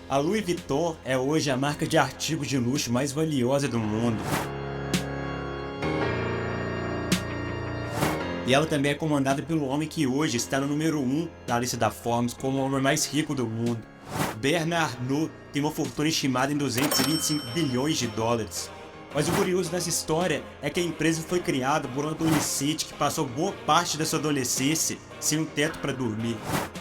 A Louis Vuitton é hoje a marca de artigos de luxo mais valiosa do mundo. E ela também é comandada pelo homem que hoje está no número 1 da lista da Forbes como o homem mais rico do mundo. Bernard Arnault tem uma fortuna estimada em 225 bilhões de dólares. Mas o curioso dessa história é que a empresa foi criada por um adolescente que passou boa parte da sua adolescência sem um teto para dormir.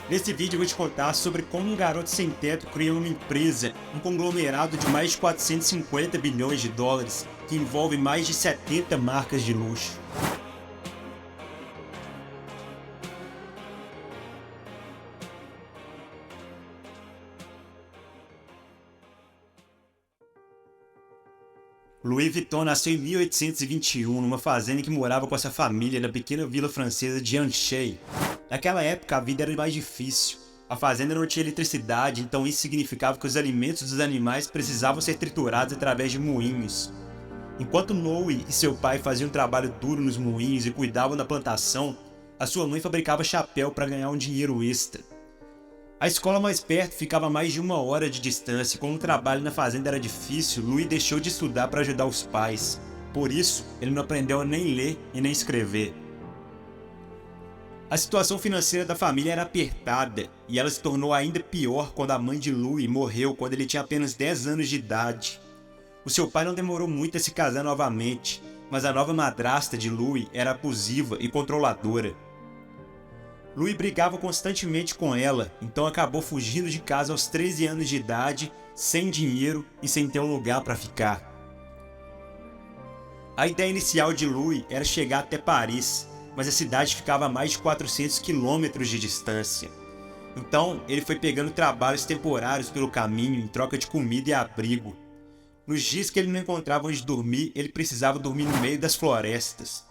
Nesse vídeo eu vou te contar sobre como um garoto sem teto criou uma empresa, um conglomerado de mais de 450 bilhões de dólares, que envolve mais de 70 marcas de luxo. Louis Vuitton nasceu em 1821 numa fazenda que morava com essa família na pequena vila francesa de Annecy. Naquela época a vida era mais difícil. A fazenda não tinha eletricidade, então isso significava que os alimentos dos animais precisavam ser triturados através de moinhos. Enquanto Louis e seu pai faziam um trabalho duro nos moinhos e cuidavam da plantação, a sua mãe fabricava chapéu para ganhar um dinheiro extra. A escola mais perto ficava a mais de 1 hora de distância e como o trabalho na fazenda era difícil, Louis deixou de estudar para ajudar os pais. Por isso, ele não aprendeu a nem ler e nem escrever. A situação financeira da família era apertada e ela se tornou ainda pior quando a mãe de Louis morreu quando ele tinha apenas 10 anos de idade. O seu pai não demorou muito a se casar novamente, mas a nova madrasta de Louis era abusiva e controladora. Louis brigava constantemente com ela, então acabou fugindo de casa aos 13 anos de idade, sem dinheiro e sem ter um lugar para ficar. A ideia inicial de Louis era chegar até Paris, mas a cidade ficava a mais de 400 quilômetros de distância. Então ele foi pegando trabalhos temporários pelo caminho em troca de comida e abrigo. Nos dias que ele não encontrava onde dormir, ele precisava dormir no meio das florestas.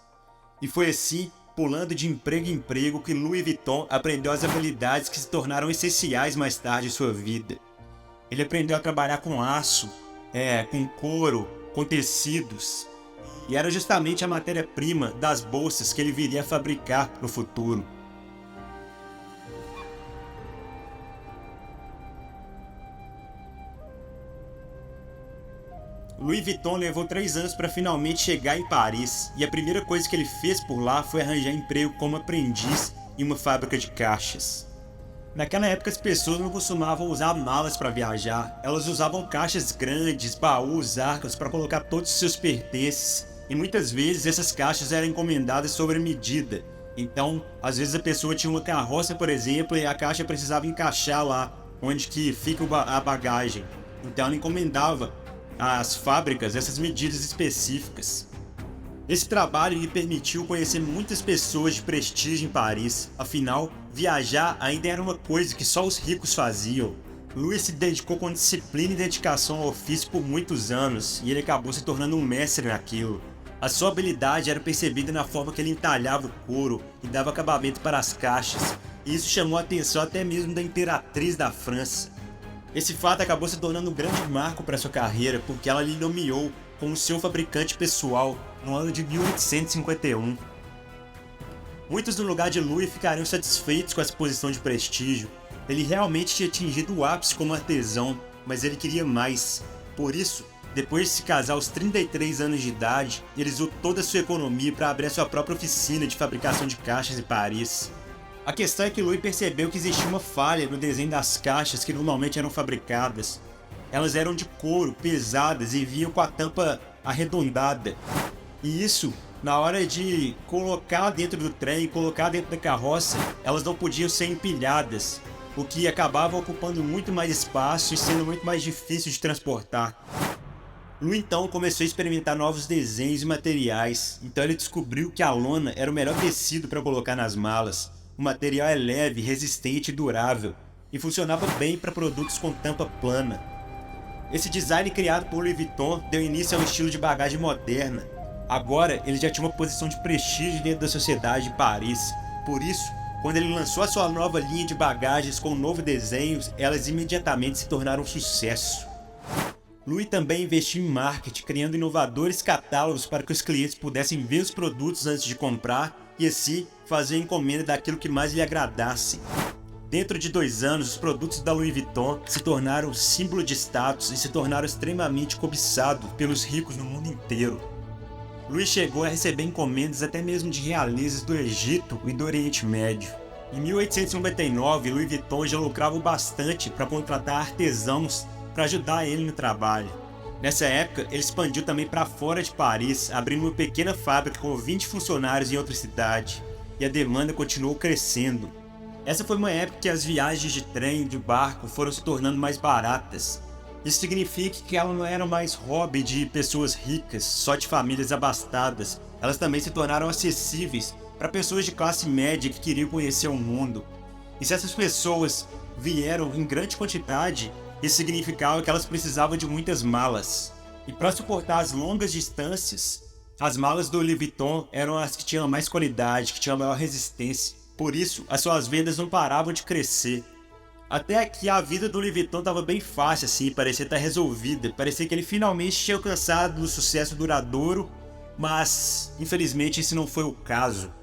E foi assim, pulando de emprego em emprego, que Louis Vuitton aprendeu as habilidades que se tornaram essenciais mais tarde em sua vida. Ele aprendeu a trabalhar com aço, com couro, com tecidos, e era justamente a matéria-prima das bolsas que ele viria a fabricar no futuro. Louis Vuitton levou 3 anos para finalmente chegar em Paris, e a primeira coisa que ele fez por lá foi arranjar emprego como aprendiz em uma fábrica de caixas. Naquela época as pessoas não costumavam usar malas para viajar, elas usavam caixas grandes, baús, arcas para colocar todos os seus pertences, e muitas vezes essas caixas eram encomendadas sobre medida. Então, às vezes a pessoa tinha uma carroça, por exemplo, e a caixa precisava encaixar lá, onde que fica a bagagem. Então ela encomendava às fábricas essas medidas específicas. Esse trabalho lhe permitiu conhecer muitas pessoas de prestígio em Paris, afinal, viajar ainda era uma coisa que só os ricos faziam. Louis se dedicou com disciplina e dedicação ao ofício por muitos anos, e ele acabou se tornando um mestre naquilo. A sua habilidade era percebida na forma que ele entalhava o couro e dava acabamento para as caixas, e isso chamou a atenção até mesmo da imperatriz da França. Esse fato acabou se tornando um grande marco para sua carreira, porque ela lhe nomeou como seu fabricante pessoal no ano de 1851. Muitos no lugar de Louis ficariam satisfeitos com essa posição de prestígio. Ele realmente tinha atingido o ápice como artesão, mas ele queria mais. Por isso, depois de se casar aos 33 anos de idade, ele usou toda a sua economia para abrir a sua própria oficina de fabricação de caixas em Paris. A questão é que Louis percebeu que existia uma falha no desenho das caixas que normalmente eram fabricadas. Elas eram de couro, pesadas e vinham com a tampa arredondada. E isso, na hora de colocar dentro do trem, colocar dentro da carroça, elas não podiam ser empilhadas, o que acabava ocupando muito mais espaço e sendo muito mais difícil de transportar. Louis então começou a experimentar novos desenhos e materiais, então ele descobriu que a lona era o melhor tecido para colocar nas malas. O material é leve, resistente e durável, e funcionava bem para produtos com tampa plana. Esse design criado por Louis Vuitton deu início ao estilo de bagagem moderna. Agora ele já tinha uma posição de prestígio dentro da sociedade de Paris. Por isso, quando ele lançou a sua nova linha de bagagens com um novo desenho, elas imediatamente se tornaram um sucesso. Louis também investiu em marketing, criando inovadores catálogos para que os clientes pudessem ver os produtos antes de comprar e assim fazer a encomenda daquilo que mais lhe agradasse. Dentro de 2 anos, os produtos da Louis Vuitton se tornaram símbolo de status e se tornaram extremamente cobiçados pelos ricos no mundo inteiro. Louis chegou a receber encomendas até mesmo de realezas do Egito e do Oriente Médio. Em 1899, Louis Vuitton já lucrava bastante para contratar artesãos para ajudar ele no trabalho. Nessa época, ele expandiu também para fora de Paris, abrindo uma pequena fábrica com 20 funcionários em outra cidade, e a demanda continuou crescendo. Essa foi uma época que as viagens de trem e de barco foram se tornando mais baratas. Isso significa que elas não eram mais hobby de pessoas ricas, só de famílias abastadas. Elas também se tornaram acessíveis para pessoas de classe média que queriam conhecer o mundo. E se essas pessoas vieram em grande quantidade, isso significava que elas precisavam de muitas malas. E para suportar as longas distâncias, as malas do Louis Vuitton eram as que tinham mais qualidade, que tinham maior resistência. Por isso, as suas vendas não paravam de crescer. Até aqui a vida do Louis Vuitton estava bem fácil assim, parecia estar resolvida. Parecia que ele finalmente tinha alcançado o sucesso duradouro, mas infelizmente esse não foi o caso.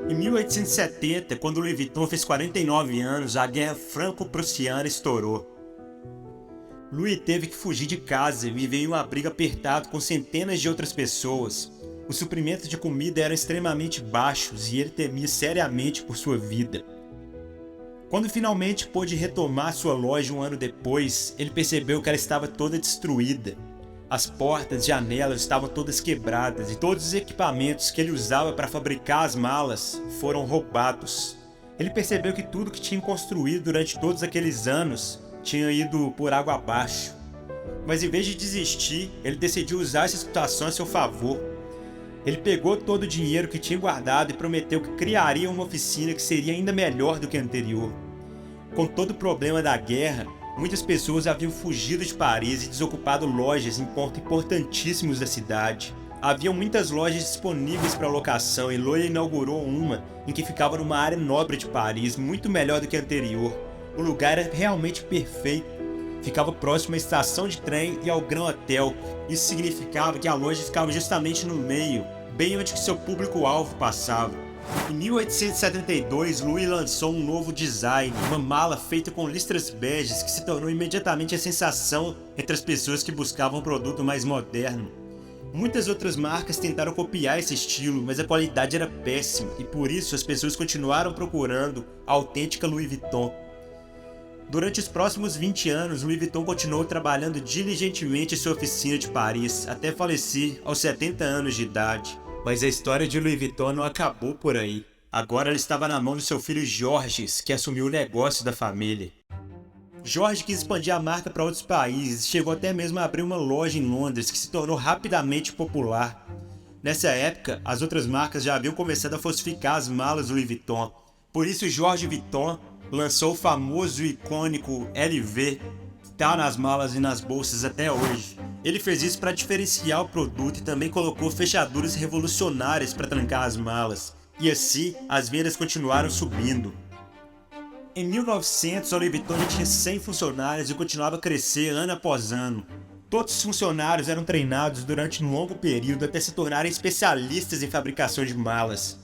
Em 1870, quando Louis Vuitton fez 49 anos, a Guerra Franco-Prussiana estourou. Louis teve que fugir de casa e viver em um abrigo apertado com centenas de outras pessoas. Os suprimentos de comida eram extremamente baixos e ele temia seriamente por sua vida. Quando finalmente pôde retomar sua loja um ano depois, ele percebeu que ela estava toda destruída. As portas e janelas estavam todas quebradas e todos os equipamentos que ele usava para fabricar as malas foram roubados. Ele percebeu que tudo que tinha construído durante todos aqueles anos tinha ido por água abaixo. Mas em vez de desistir, ele decidiu usar essa situação a seu favor. Ele pegou todo o dinheiro que tinha guardado e prometeu que criaria uma oficina que seria ainda melhor do que a anterior. Com todo o problema da guerra, muitas pessoas haviam fugido de Paris e desocupado lojas em pontos importantíssimos da cidade. Haviam muitas lojas disponíveis para locação e Louis inaugurou uma em que ficava numa área nobre de Paris, muito melhor do que a anterior. O lugar era realmente perfeito. Ficava próximo à estação de trem e ao Grand Hotel. Isso significava que a loja ficava justamente no meio, bem onde seu público-alvo passava. Em 1872, Louis lançou um novo design, uma mala feita com listras beges que se tornou imediatamente a sensação entre as pessoas que buscavam um produto mais moderno. Muitas outras marcas tentaram copiar esse estilo, mas a qualidade era péssima e por isso as pessoas continuaram procurando a autêntica Louis Vuitton. Durante os próximos 20 anos, Louis Vuitton continuou trabalhando diligentemente em sua oficina de Paris, até falecer aos 70 anos de idade. Mas a história de Louis Vuitton não acabou por aí. Agora ela estava na mão do seu filho Georges, que assumiu o negócio da família. Georges quis expandir a marca para outros países e chegou até mesmo a abrir uma loja em Londres, que se tornou rapidamente popular. Nessa época, as outras marcas já haviam começado a falsificar as malas Louis Vuitton. Por isso, Georges Vuitton lançou o famoso e icônico LV, que está nas malas e nas bolsas até hoje. Ele fez isso para diferenciar o produto e também colocou fechaduras revolucionárias para trancar as malas. E assim, as vendas continuaram subindo. Em 1900, a Louis Vuitton já tinha 100 funcionários e continuava a crescer ano após ano. Todos os funcionários eram treinados durante um longo período até se tornarem especialistas em fabricação de malas.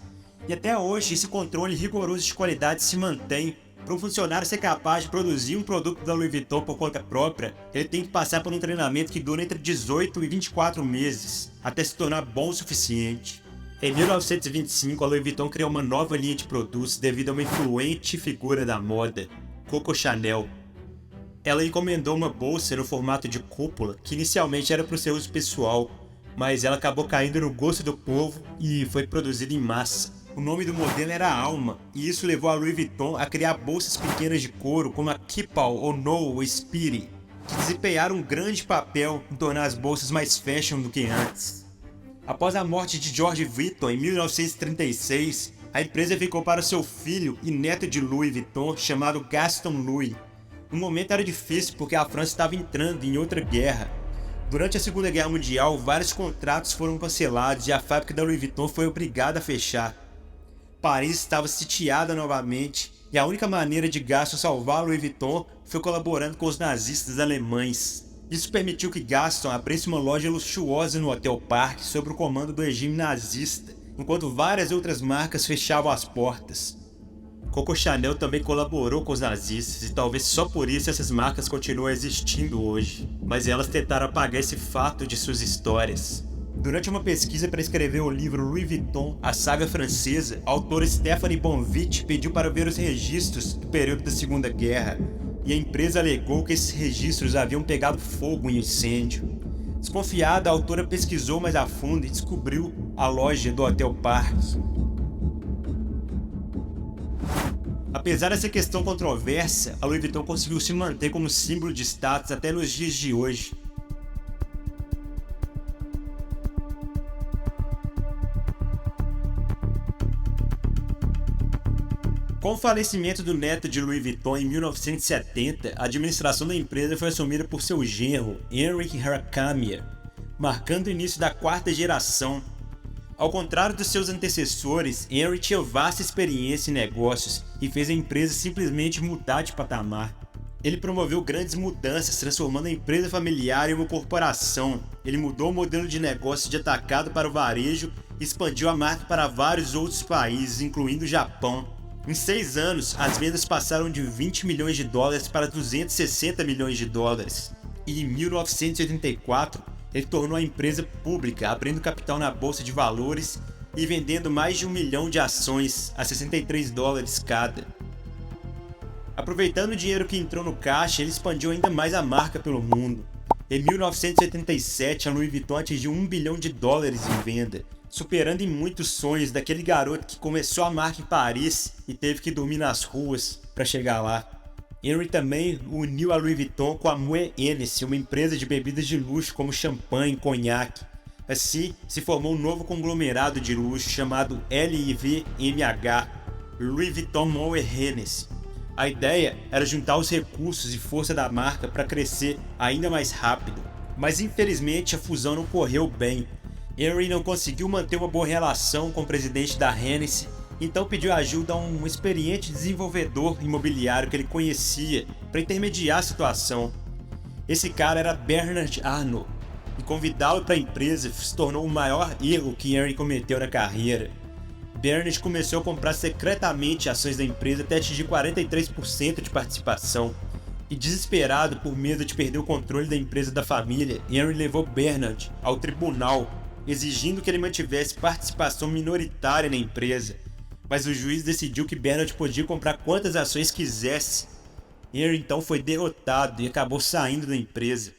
E até hoje, esse controle rigoroso de qualidade se mantém. Para um funcionário ser capaz de produzir um produto da Louis Vuitton por conta própria, ele tem que passar por um treinamento que dura entre 18 e 24 meses, até se tornar bom o suficiente. Em 1925, a Louis Vuitton criou uma nova linha de produtos devido a uma influente figura da moda, Coco Chanel. Ela encomendou uma bolsa no formato de cúpula, que inicialmente era para o seu uso pessoal, mas ela acabou caindo no gosto do povo e foi produzida em massa. O nome do modelo era Alma, e isso levou a Louis Vuitton a criar bolsas pequenas de couro como a Keepall ou No ou Speedy, que desempenharam um grande papel em tornar as bolsas mais fashion do que antes. Após a morte de George Vuitton em 1936, a empresa ficou para seu filho e neto de Louis Vuitton, chamado Gaston Louis. No momento era difícil porque a França estava entrando em outra guerra. Durante a Segunda Guerra Mundial, vários contratos foram cancelados e a fábrica da Louis Vuitton foi obrigada a fechar. Paris estava sitiada novamente e a única maneira de Gaston salvar Louis Vuitton foi colaborando com os nazistas alemães. Isso permitiu que Gaston abrisse uma loja luxuosa no Hotel Park sob o comando do regime nazista, enquanto várias outras marcas fechavam as portas. Coco Chanel também colaborou com os nazistas e talvez só por isso essas marcas continuam existindo hoje, mas elas tentaram apagar esse fato de suas histórias. Durante uma pesquisa para escrever o livro Louis Vuitton, a saga francesa, a autora Stephanie Bonvitch pediu para ver os registros do período da Segunda Guerra, e a empresa alegou que esses registros haviam pegado fogo em incêndio. Desconfiada, a autora pesquisou mais a fundo e descobriu a loja do Hotel Park. Apesar dessa questão controversa, a Louis Vuitton conseguiu se manter como símbolo de status até nos dias de hoje. Com o falecimento do neto de Louis Vuitton em 1970, a administração da empresa foi assumida por seu genro, Henrik Herrkammer, marcando o início da quarta geração. Ao contrário dos seus antecessores, Henry tinha vasta experiência em negócios e fez a empresa simplesmente mudar de patamar. Ele promoveu grandes mudanças, transformando a empresa familiar em uma corporação. Ele mudou o modelo de negócio de atacado para o varejo e expandiu a marca para vários outros países, incluindo o Japão. Em 6 anos, as vendas passaram de 20 milhões de dólares para 260 milhões de dólares. E em 1984, ele tornou a empresa pública, abrindo capital na bolsa de valores e vendendo mais de 1 milhão de ações a 63 dólares cada. Aproveitando o dinheiro que entrou no caixa, ele expandiu ainda mais a marca pelo mundo. Em 1987, a Louis Vuitton atingiu 1 bilhão de dólares em venda, superando em muitos sonhos daquele garoto que começou a marca em Paris e teve que dormir nas ruas para chegar lá. Henry também uniu a Louis Vuitton com a Moët Hennessy, uma empresa de bebidas de luxo como champanhe e conhaque. Assim, se formou um novo conglomerado de luxo chamado LVMH, Louis Vuitton Moët Hennessy. A ideia era juntar os recursos e força da marca para crescer ainda mais rápido, mas infelizmente a fusão não correu bem. Henry não conseguiu manter uma boa relação com o presidente da Hennessy, então pediu ajuda a um experiente desenvolvedor imobiliário que ele conhecia para intermediar a situação. Esse cara era Bernard Arnault, e convidá-lo para a empresa se tornou o maior erro que Henry cometeu na carreira. Bernard começou a comprar secretamente ações da empresa até atingir 43% de participação. E desesperado por medo de perder o controle da empresa da família, Henry levou Bernard ao tribunal, exigindo que ele mantivesse participação minoritária na empresa. Mas o juiz decidiu que Bernard podia comprar quantas ações quisesse. Henry então foi derrotado e acabou saindo da empresa.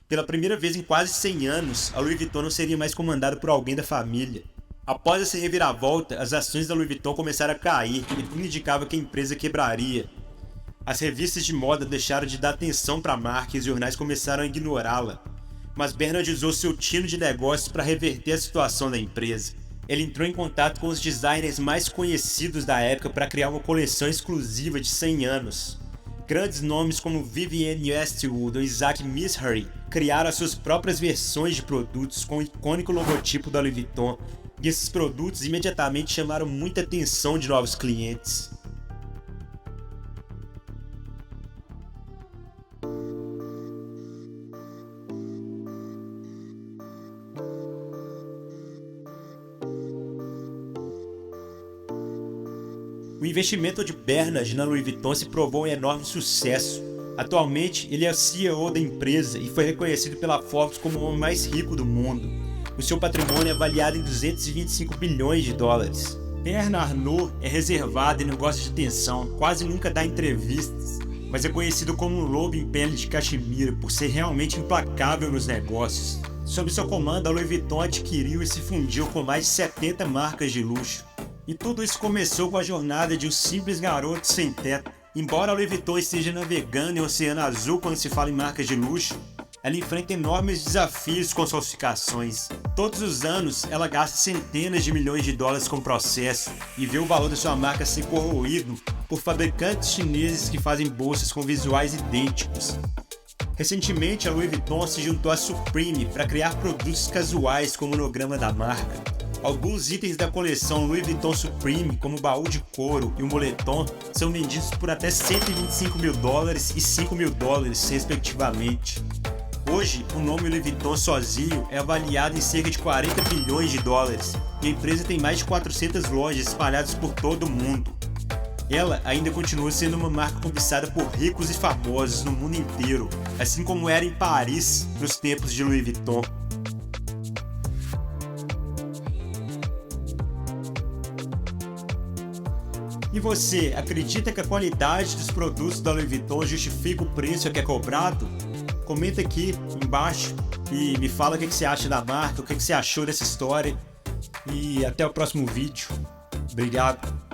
Pela primeira vez em quase 100 anos, a Louis Vuitton não seria mais comandada por alguém da família. Após essa reviravolta, as ações da Louis Vuitton começaram a cair e tudo indicava que a empresa quebraria. As revistas de moda deixaram de dar atenção para a marca e os jornais começaram a ignorá-la. Mas Bernard usou seu tino de negócios para reverter a situação da empresa. Ele entrou em contato com os designers mais conhecidos da época para criar uma coleção exclusiva de 100 anos. Grandes nomes como Vivienne Westwood ou Isaac Mizrahi criaram as suas próprias versões de produtos com o icônico logotipo da Louis Vuitton, e esses produtos imediatamente chamaram muita atenção de novos clientes. O investimento de Bernard na Louis Vuitton se provou um enorme sucesso. Atualmente, ele é o CEO da empresa e foi reconhecido pela Forbes como o homem mais rico do mundo. O seu patrimônio é avaliado em 225 bilhões de dólares. Bernard Arnault é reservado e não gosta de atenção, quase nunca dá entrevistas, mas é conhecido como um lobo em pele de cachemira por ser realmente implacável nos negócios. Sob seu comando, a Louis Vuitton adquiriu e se fundiu com mais de 70 marcas de luxo. E tudo isso começou com a jornada de um simples garoto sem teto. Embora a Louis Vuitton esteja navegando em um oceano azul quando se fala em marcas de luxo, ela enfrenta enormes desafios com falsificações. Todos os anos, ela gasta centenas de milhões de dólares com o processo e vê o valor da sua marca ser corroído por fabricantes chineses que fazem bolsas com visuais idênticos. Recentemente, a Louis Vuitton se juntou à Supreme para criar produtos casuais com o monograma da marca. Alguns itens da coleção Louis Vuitton Supreme, como o baú de couro e o moletom, são vendidos por até 125 mil dólares e 5 mil dólares, respectivamente. Hoje, o nome Louis Vuitton sozinho é avaliado em cerca de 40 bilhões de dólares e a empresa tem mais de 400 lojas espalhadas por todo o mundo. Ela ainda continua sendo uma marca cobiçada por ricos e famosos no mundo inteiro, assim como era em Paris nos tempos de Louis Vuitton. E você, acredita que a qualidade dos produtos da Louis Vuitton justifica o preço que é cobrado? Comenta aqui embaixo e me fala o que você acha da marca, o que você achou dessa história. E até o próximo vídeo. Obrigado.